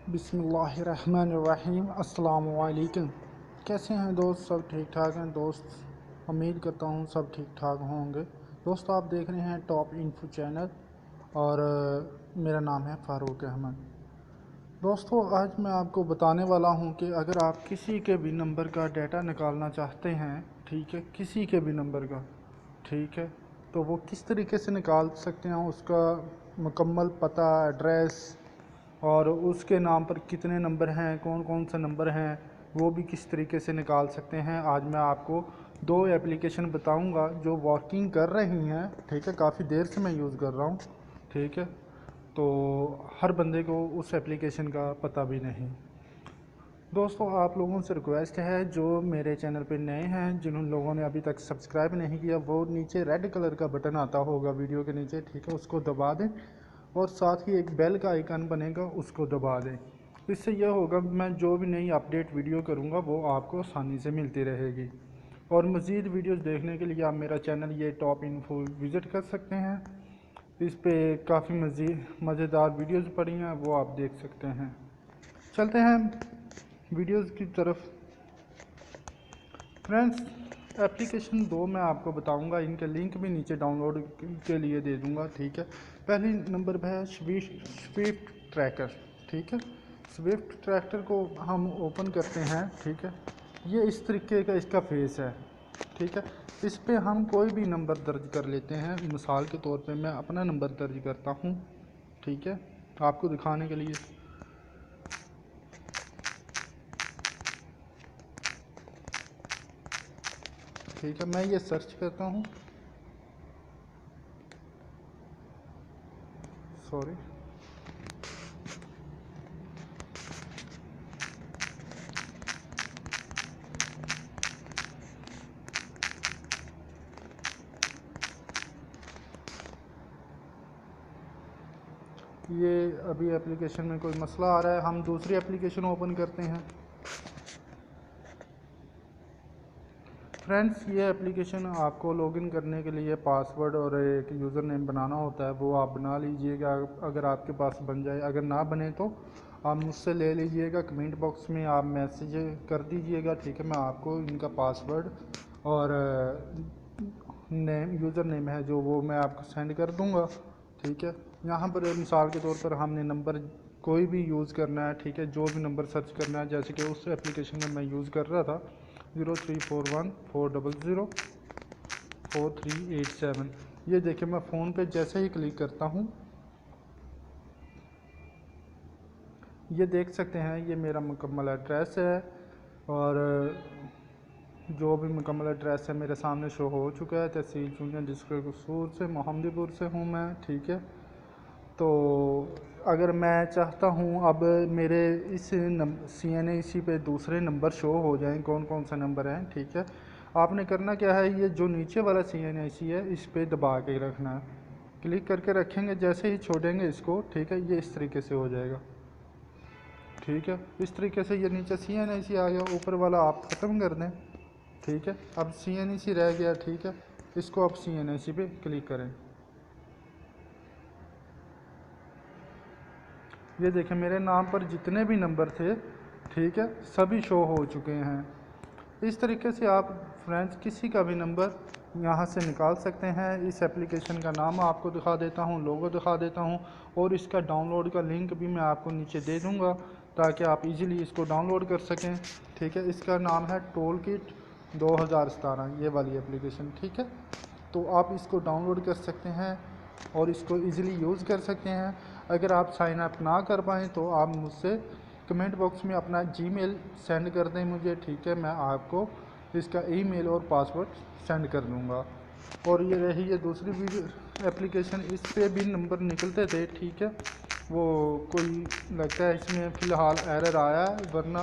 بسم اللہ الرحمن الرحیم۔ السلام علیکم۔ کیسے ہیں دوست؟ سب ٹھیک ٹھاک ہیں دوست؟ امید کرتا ہوں سب ٹھیک ٹھاک ہوں گے۔ دوست آپ دیکھ رہے ہیں ٹاپ انفو چینل اور میرا نام ہے فاروق احمد۔ دوستو آج میں آپ کو بتانے والا ہوں کہ اگر آپ کسی کے بھی نمبر کا ڈیٹا نکالنا چاہتے ہیں، ٹھیک ہے، کسی کے بھی نمبر کا، ٹھیک ہے، تو وہ کس طریقے سے نکال سکتے ہیں، اس کا مکمل پتہ، ایڈریس اور اس کے نام پر کتنے نمبر ہیں، کون کون سے نمبر ہیں، وہ بھی کس طریقے سے نکال سکتے ہیں۔ آج میں آپ کو 2 ایپلیکیشن بتاؤں گا جو ورکنگ کر رہی ہیں، ٹھیک ہے، کافی دیر سے میں یوز کر رہا ہوں، ٹھیک ہے، تو ہر بندے کو اس ایپلیکیشن کا پتہ بھی نہیں۔ دوستو آپ لوگوں سے ریکویسٹ ہے جو میرے چینل پہ نئے ہیں، جن لوگوں نے ابھی تک سبسکرائب نہیں کیا، وہ نیچے ریڈ کلر کا بٹن آتا ہوگا ویڈیو کے نیچے، ٹھیک ہے، اس کو دبا دیں اور ساتھ ہی ایک بیل کا آئیکن بنے گا، اس کو دبا دیں۔ اس سے یہ ہوگا میں جو بھی نئی اپڈیٹ ویڈیو کروں گا وہ آپ کو آسانی سے ملتی رہے گی۔ اور مزید ویڈیوز دیکھنے کے لیے آپ میرا چینل یہ ٹاپ انفو وزٹ کر سکتے ہیں۔ اس پہ کافی مزیدار ویڈیوز پڑی ہیں، وہ آپ دیکھ سکتے ہیں۔ چلتے ہیں ویڈیوز کی طرف۔ فرینڈس ایپلیکیشن 2 میں آپ کو بتاؤں گا، ان کے لنک بھی نیچے ڈاؤن لوڈ کے لیے دے دوں گا، ٹھیک ہے۔ پہلی نمبر پہ ہے سوئفٹ ٹریکر، ٹھیک ہے۔ سوئفٹ ٹریکر کو ہم اوپن کرتے ہیں، ٹھیک ہے، یہ اس طریقے کا اس کا فیس ہے، ٹھیک ہے۔ اس پہ ہم کوئی بھی نمبر درج کر لیتے ہیں، مثال کے طور پہ میں اپنا نمبر درج کرتا ہوں، ٹھیک ہے، آپ کو دکھانے کے لیے۔ ٹھیک ہے، میں یہ سرچ کرتا ہوں، سوری، یہ ابھی ایپلیکیشن میں کوئی مسئلہ آ رہا ہے، ہم دوسری ایپلیکیشن اوپن کرتے ہیں۔ فرینڈس یہ ایپلیکیشن آپ کو لاگ ان کرنے کے لیے پاسورڈ اور ایک یوزر نیم بنانا ہوتا ہے، وہ آپ بنا لیجئے گا اگر آپ کے پاس بن جائے، اگر نہ بنے تو آپ مجھ سے لے لیجئے گا، کمنٹ باکس میں آپ میسیج کر دیجئے گا، ٹھیک ہے، میں آپ کو ان کا پاسورڈ اور یوزر نیم ہے جو وہ میں آپ کو سینڈ کر دوں گا، ٹھیک ہے۔ یہاں پر مثال کے طور پر ہم نے نمبر کوئی بھی یوز کرنا ہے، ٹھیک ہے، جو بھی نمبر سرچ کرنا ہے، جیسے کہ اس ایپلیکیشن میں یوز کر رہا تھا 0341400438 یہ دیکھیں میں فون پہ جیسے ہی کلک کرتا ہوں، یہ دیکھ سکتے ہیں یہ میرا مکمل ایڈریس ہے، اور جو بھی مکمل ایڈریس ہے میرے سامنے شو ہو چکا ہے۔ تحصیل چونیا، ڈسٹرکٹ قصور سے محمدی پور سے ہوں میں، ٹھیک ہے۔ تو اگر میں چاہتا ہوں اب میرے اس CNAC پہ دوسرے نمبر شو ہو جائیں، کون کون سے نمبر ہیں، ٹھیک ہے، آپ نے کرنا کیا ہے، یہ جو نیچے والا CNAC ہے اس پہ دبا کے رکھنا ہے، کلک کر کے رکھیں گے، جیسے ہی چھوڑیں گے اس کو، ٹھیک ہے، یہ اس طریقے سے ہو جائے گا، ٹھیک ہے۔ اس طریقے سے یہ نیچے CNAC آ گیا، اوپر والا آپ ختم کر دیں، ٹھیک ہے۔ اب CNAC رہ گیا، ٹھیک ہے، اس کو اب CNAC پہ کلک کریں۔ یہ دیکھیں میرے نام پر جتنے بھی نمبر تھے، ٹھیک ہے، سبھی شو ہو چکے ہیں۔ اس طریقے سے آپ فرینڈس کسی کا بھی نمبر یہاں سے نکال سکتے ہیں۔ اس ایپلیکیشن کا نام آپ کو دکھا دیتا ہوں، لوگو دکھا دیتا ہوں، اور اس کا ڈاؤن لوڈ کا لنک بھی میں آپ کو نیچے دے دوں گا تاکہ آپ ایزیلی اس کو ڈاؤن لوڈ کر سکیں، ٹھیک ہے۔ اس کا نام ہے ٹول کٹ 2017، یہ والی ایپلیکیشن، ٹھیک ہے۔ تو آپ اس کو ڈاؤن لوڈ کر سکتے ہیں اور اس کو ایزیلی یوز کر سکتے ہیں۔ اگر آپ سائن اپ نہ کر پائیں تو آپ مجھ سے کمنٹ باکس میں اپنا Gmail سینڈ کر دیں مجھے، ٹھیک ہے، میں آپ کو اس کا ای میل اور پاسورڈ سینڈ کر دوں گا۔ اور یہ رہی یہ دوسری ایپلیکیشن، اس پہ بھی نمبر نکلتے تھے، ٹھیک ہے، وہ کوئی لگتا ہے اس میں فی الحال ایرر آیا ہے، ورنہ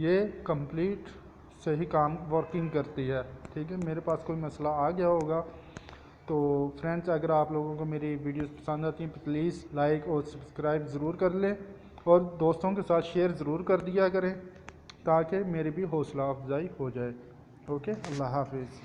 یہ کمپلیٹ صحیح کام ورکنگ کرتی ہے، ٹھیک ہے۔ میرے پاس کوئی مسئلہ آ گیا ہوگا۔ تو فرینڈس اگر آپ لوگوں کو میری ویڈیوز پسند آتی ہیں پلیز لائک اور سبسکرائب ضرور کر لیں، اور دوستوں کے ساتھ شیئر ضرور کر دیا کریں تاکہ میری بھی حوصلہ افزائی ہو جائے۔ اوکے، اللہ حافظ۔